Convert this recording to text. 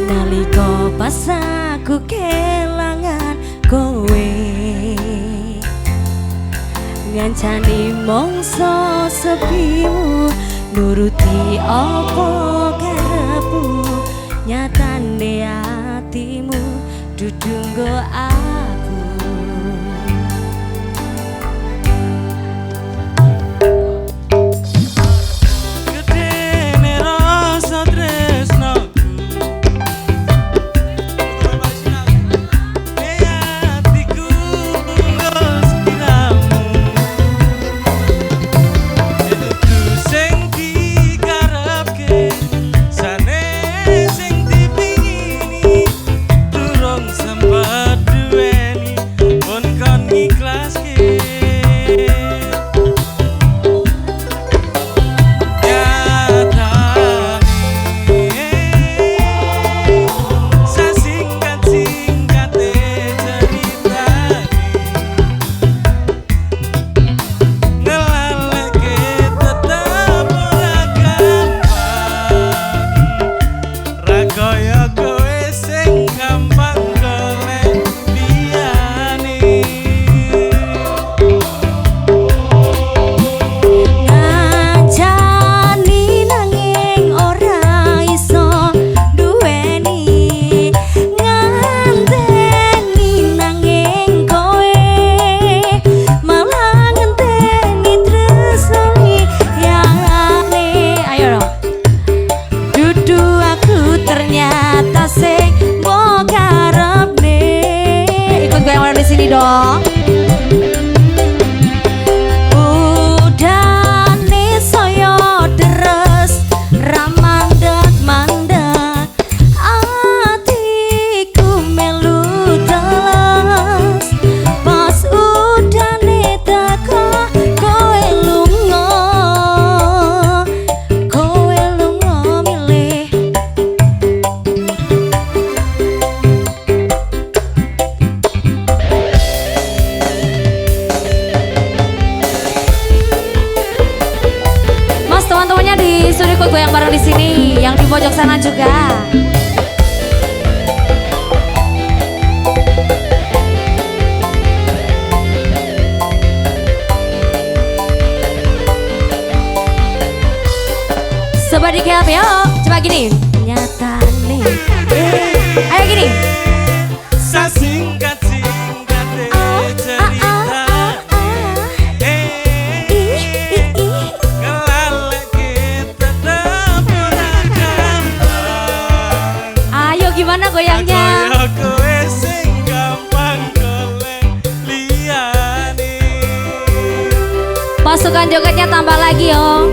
Nalika pas aku kelangan kowe ngancani mongso sepimu nuruti apa karepmu nyatane atimu dudu nggo aku gedene rasa tresno sini dong. Udane saya deres ramandak mandak atiku melu teles pas udane teko kowe lunga milih teman-temannya di studi ikut goyang bareng di sini, yang di pojok sana juga. Sobat di KP, yuk coba gini. Nyata nih, ayo gini. Sasingkat gimana goyangnya? Kowe sing gampang golek liyane. Pasukan jogetnya tambah lagi, yo.